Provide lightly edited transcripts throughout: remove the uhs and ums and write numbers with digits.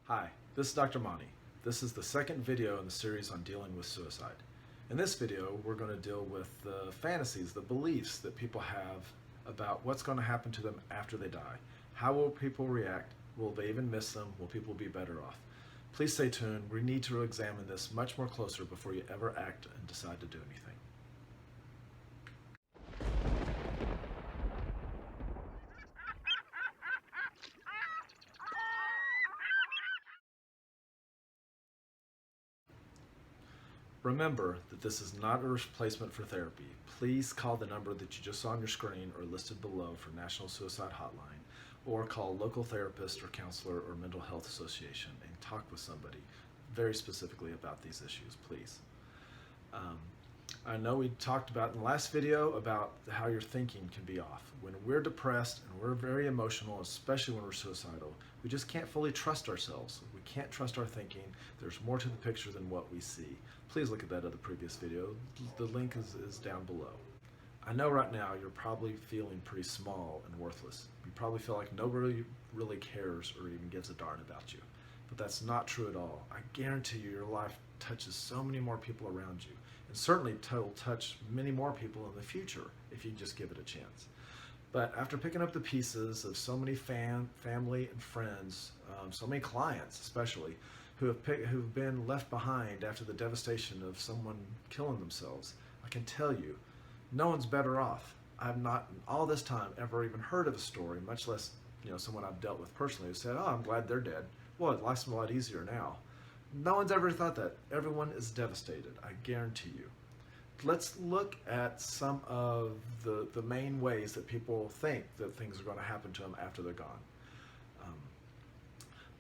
Hi, this is Dr. Monte. This is the second video in the series on dealing with suicide. In this video, we're going to deal with the fantasies, the beliefs that people have about what's going to happen to them after they die. How will people react? Will they even miss them? Will people be better off? Please stay tuned. We need to examine this much more closer before you ever act and decide to do anything. Remember that this is not a replacement for therapy. Please call the number that you just saw on your screen or listed below for National Suicide Hotline, or call a local therapist or counselor or mental health association and talk with somebody very specifically about these issues, please. I know we talked about in the last video about how your thinking can be off. When we're depressed and we're very emotional, especially when we're suicidal, we just can't fully trust ourselves. We can't trust our thinking. There's more to the picture than what we see. Please look at that other previous video. The link is down below. I know right now you're probably feeling pretty small and worthless. You probably feel like nobody really cares or even gives a darn about you. But that's not true at all. I guarantee you your life touches so many more people around you, and certainly will touch many more people in the future if you just give it a chance. But after picking up the pieces of so many family and friends, so many clients especially, who've been left behind after the devastation of someone killing themselves, I can tell you, no one's better off. I've not, in all this time, ever even heard of a story, much less someone I've dealt with personally, who said, "Oh, I'm glad they're dead. Well, life's a lot easier now." No one's ever thought that. Everyone is devastated, I guarantee you. Let's look at some of the main ways that people think that things are going to happen to them after they're gone.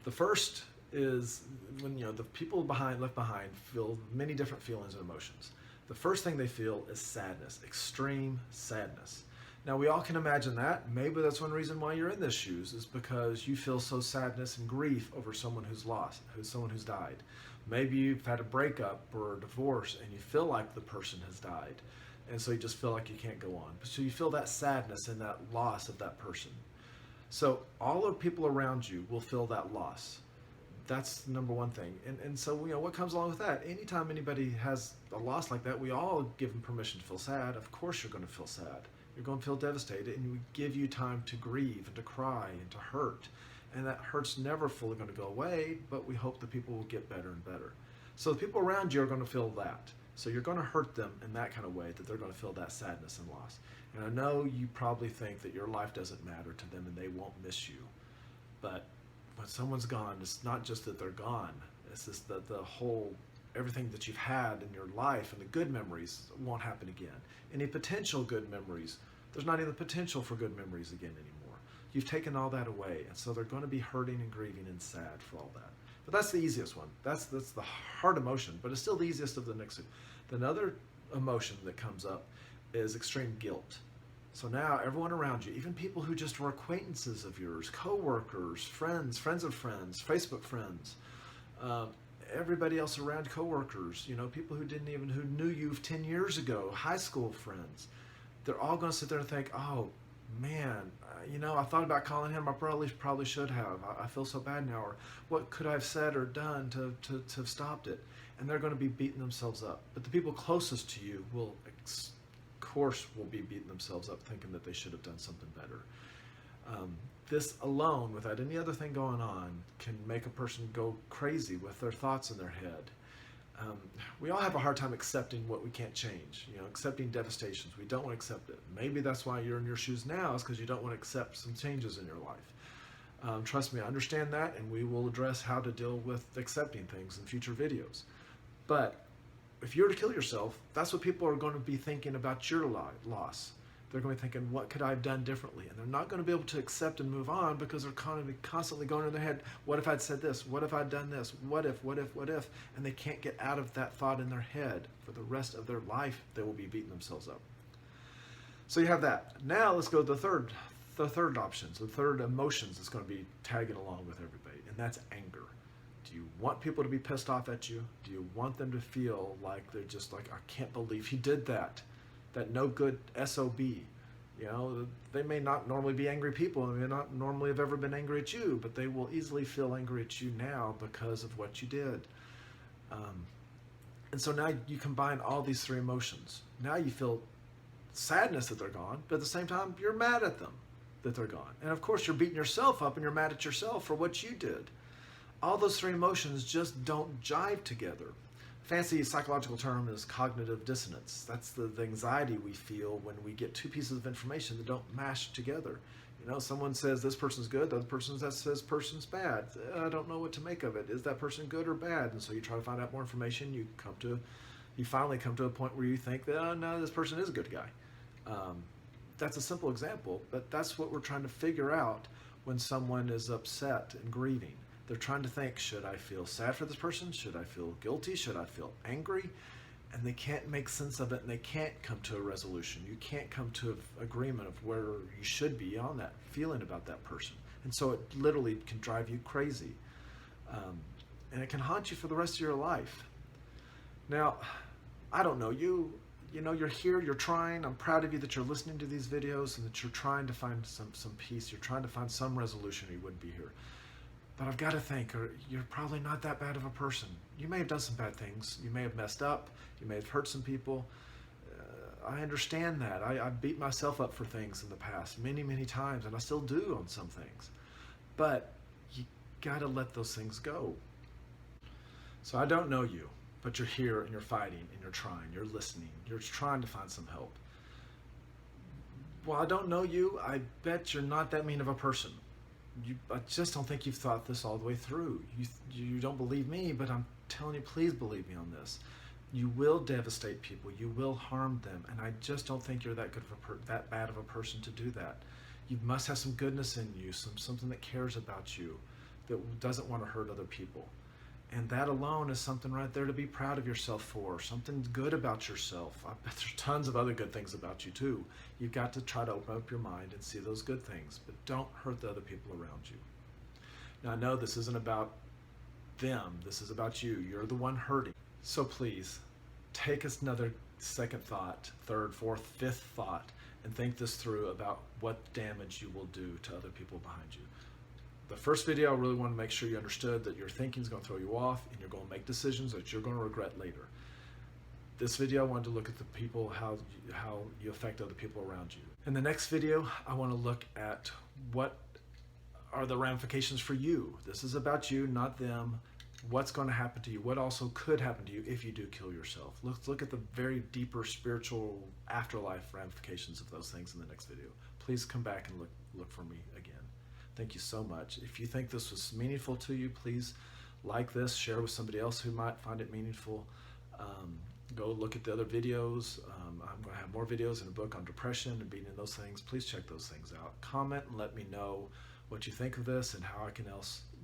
The first is when the people left behind feel many different feelings and emotions. The first thing they feel is sadness, extreme sadness. Now we all can imagine that. Maybe that's one reason why you're in this shoes, is because you feel so sadness and grief over someone who's lost, someone who's died. Maybe you've had a breakup or a divorce and you feel like the person has died, and so you just feel like you can't go on. So you feel that sadness and that loss of that person. So all the people around you will feel that loss. That's the number one thing. And so what comes along with that? Anytime anybody has a loss like that, we all give them permission to feel sad. Of course you're going to feel sad. You're going to feel devastated, and we give you time to grieve and to cry and to hurt. And that hurt's never fully going to go away, but we hope that people will get better and better. So the people around you are going to feel that. So you're going to hurt them in that kind of way, that they're going to feel that sadness and loss. And I know you probably think that your life doesn't matter to them and they won't miss you. But when someone's gone, it's not just that they're gone. It's just that everything that you've had in your life and the good memories won't happen again. Any potential good memories, there's not even the potential for good memories again anymore. You've taken all that away, and so they're going to be hurting and grieving and sad for all that. But that's the easiest one. That's the hard emotion, but it's still the easiest of the next two. Another emotion that comes up is extreme guilt. So now everyone around you, even people who just were acquaintances of yours, co-workers, friends of friends, Facebook friends, everybody else around, co-workers, people who knew you 10 years ago, high school friends, they're all going to sit there and think, "Oh man, I thought about calling him. I probably should have. I feel so bad now." Or, "What could I have said or done to have stopped it?" And they're going to be beating themselves up. But the people closest to you will be beating themselves up, thinking that they should have done something better. This alone, without any other thing going on, can make a person go crazy with their thoughts in their head. We all have a hard time accepting what we can't change, accepting devastations. We don't want to accept it. Maybe that's why you're in your shoes now, is because you don't want to accept some changes in your life. Trust me, I understand that, and we will address how to deal with accepting things in future videos. But if you were to kill yourself, that's what people are going to be thinking about your loss. They're going to be thinking, "What could I have done differently?" And they're not going to be able to accept and move on, because they're constantly going in their head, "What if I'd said this? What if I'd done this? What if? And they can't get out of that thought in their head. For the rest of their life, they will be beating themselves up. So you have that. Now let's go to the third options, the third emotions that's going to be tagging along with everybody, and that's anger. Do you want people to be pissed off at you? Do you want them to feel like they're just like, "I can't believe he did that. That no good SOB. You know, they may not normally be angry people, they may not normally have ever been angry at you, but they will easily feel angry at you now because of what you did. And so now you combine all these three emotions. Now you feel sadness that they're gone, but at the same time, you're mad at them that they're gone. And of course, you're beating yourself up and you're mad at yourself for what you did. All those three emotions just don't jive together. Fancy psychological term is cognitive dissonance. That's the anxiety we feel when we get two pieces of information that don't mash together. You know, someone says this person's good, the other person says person's bad. I don't know what to make of it. Is that person good or bad? And so you try to find out more information. You finally come to a point where you think that, oh no, this person is a good guy. That's a simple example, but that's what we're trying to figure out when someone is upset and grieving. They're trying to think, should I feel sad for this person? Should I feel guilty? Should I feel angry? And they can't make sense of it, and they can't come to a resolution. You can't come to an agreement of where you should be on that feeling about that person. And so it literally can drive you crazy. And it can haunt you for the rest of your life. Now, I don't know, you know, you're here, you're trying. I'm proud of you that you're listening to these videos and that you're trying to find some peace. You're trying to find some resolution, or you wouldn't be here. But I've got to think, you're probably not that bad of a person. You may have done some bad things. You may have messed up. You may have hurt some people. I understand that. I beat myself up for things in the past many, many times, and I still do on some things. But you got to let those things go. So I don't know you, but you're here and you're fighting and you're trying. You're listening. You're trying to find some help. Well, I don't know you. I bet you're not that mean of a person. I just don't think you've thought this all the way through. You don't believe me, but I'm telling you, please believe me on this. You will devastate people. You will harm them, and I just don't think you're that good of that bad of a person to do that. You must have some goodness in you, something that cares about you, that doesn't want to hurt other people. And that alone is something right there to be proud of yourself for, something good about yourself. I bet there's tons of other good things about you too. You've got to try to open up your mind and see those good things, but don't hurt the other people around you. Now I know this isn't about them, this is about you. You're the one hurting. So please, take another second thought, third, fourth, fifth thought, and think this through about what damage you will do to other people behind you. The first video, I really want to make sure you understood that your thinking is going to throw you off and you're going to make decisions that you're going to regret later. This video, I wanted to look at the people, how you affect other people around you. In the next video, I want to look at what are the ramifications for you. This is about you, not them. What's going to happen to you? What also could happen to you if you do kill yourself? Let's look at the very deeper spiritual afterlife ramifications of those things in the next video. Please come back and look for me again. Thank you so much. If you think this was meaningful to you, please like this, share with somebody else who might find it meaningful. Go look at the other videos. I'm going to have more videos in a book on depression and beating those things. Please check those things out. Comment and let me know what you think of this and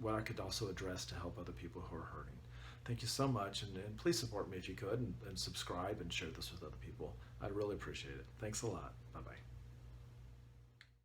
what I could also address to help other people who are hurting. Thank you so much, and please support me if you could, and subscribe and share this with other people. I'd really appreciate it. Thanks a lot. Bye-bye.